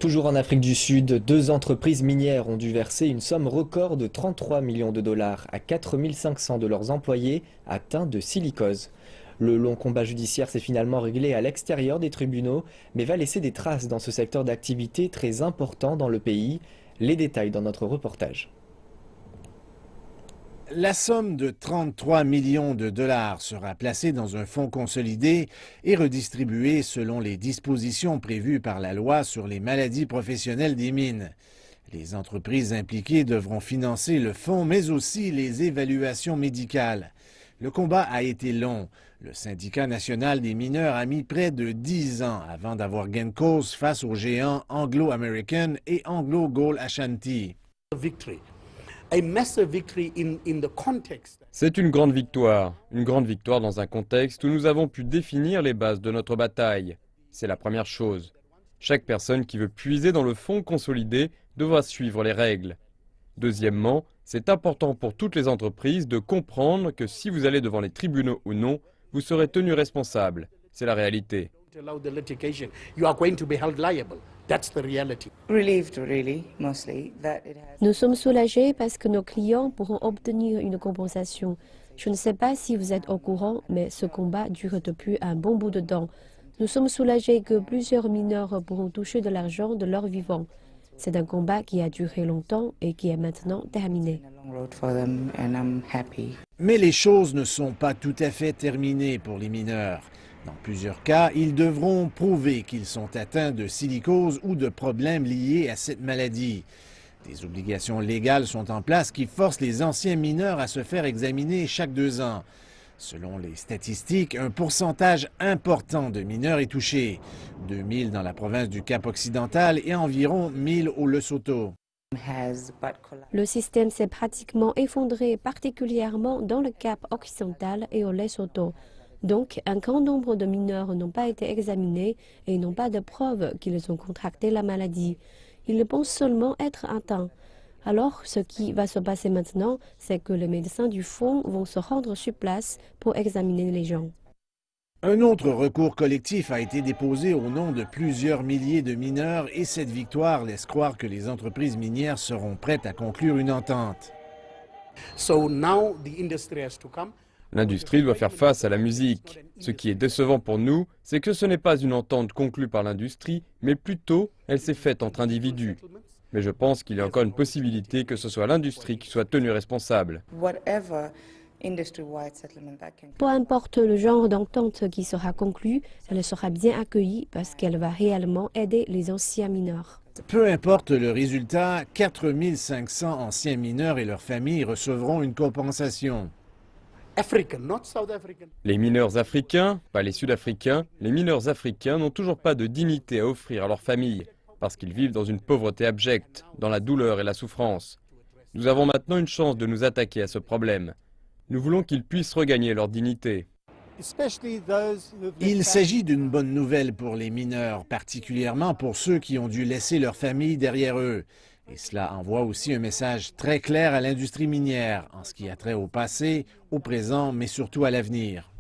Toujours en Afrique du Sud, deux entreprises minières ont dû verser une somme record de 33 millions de dollars à 4 500 de leurs employés atteints de silicose. Le long combat judiciaire s'est finalement réglé à l'extérieur des tribunaux, mais va laisser des traces dans ce secteur d'activité très important dans le pays. Les détails dans notre reportage. La somme de 33 millions de dollars sera placée dans un fonds consolidé et redistribuée selon les dispositions prévues par la loi sur les maladies professionnelles des mines. Les entreprises impliquées devront financer le fonds, mais aussi les évaluations médicales. Le combat a été long. Le syndicat national des mineurs a mis près de 10 ans avant d'avoir gain de cause face aux géants Anglo American et Anglo Gold Ashanti. C'est une grande victoire dans un contexte où nous avons pu définir les bases de notre bataille. C'est la première chose. Chaque personne qui veut puiser dans le fonds consolidé devra suivre les règles. Deuxièmement, c'est important pour toutes les entreprises de comprendre que si vous allez devant les tribunaux ou non, vous serez tenu responsable. C'est la réalité. Nous sommes soulagés parce que nos clients pourront obtenir une compensation. Je ne sais pas si vous êtes au courant, mais ce combat dure depuis un bon bout de temps. Nous sommes soulagés que plusieurs mineurs pourront toucher de l'argent de leur vivant. C'est un combat qui a duré longtemps et qui est maintenant terminé. Mais les choses ne sont pas tout à fait terminées pour les mineurs. Dans plusieurs cas, ils devront prouver qu'ils sont atteints de silicose ou de problèmes liés à cette maladie. Des obligations légales sont en place qui forcent les anciens mineurs à se faire examiner chaque 2 ans. Selon les statistiques, un pourcentage important de mineurs est touché. 2000 dans la province du Cap-Occidental et environ 1000 au Lesotho. Le système s'est pratiquement effondré, particulièrement dans le Cap occidental et au Lesotho. Donc, un grand nombre de mineurs n'ont pas été examinés et n'ont pas de preuves qu'ils ont contracté la maladie. Ils pensent seulement être atteints. Alors, ce qui va se passer maintenant, c'est que les médecins du fonds vont se rendre sur place pour examiner les gens. Un autre recours collectif a été déposé au nom de plusieurs milliers de mineurs et cette victoire laisse croire que les entreprises minières seront prêtes à conclure une entente. L'industrie doit faire face à la musique. Ce qui est décevant pour nous, c'est que ce n'est pas une entente conclue par l'industrie, mais plutôt elle s'est faite entre individus. Mais je pense qu'il y a encore une possibilité que ce soit l'industrie qui soit tenue responsable. Peu importe le genre d'entente qui sera conclue, elle sera bien accueillie parce qu'elle va réellement aider les anciens mineurs. Peu importe le résultat, 4500 anciens mineurs et leurs familles recevront une compensation. Les mineurs africains, pas les sud-africains, les mineurs africains n'ont toujours pas de dignité à offrir à leurs familles, parce qu'ils vivent dans une pauvreté abjecte, dans la douleur et la souffrance. Nous avons maintenant une chance de nous attaquer à ce problème. Nous voulons qu'ils puissent regagner leur dignité. Il s'agit d'une bonne nouvelle pour les mineurs, particulièrement pour ceux qui ont dû laisser leur famille derrière eux. Et cela envoie aussi un message très clair à l'industrie minière, en ce qui a trait au passé, au présent, mais surtout à l'avenir.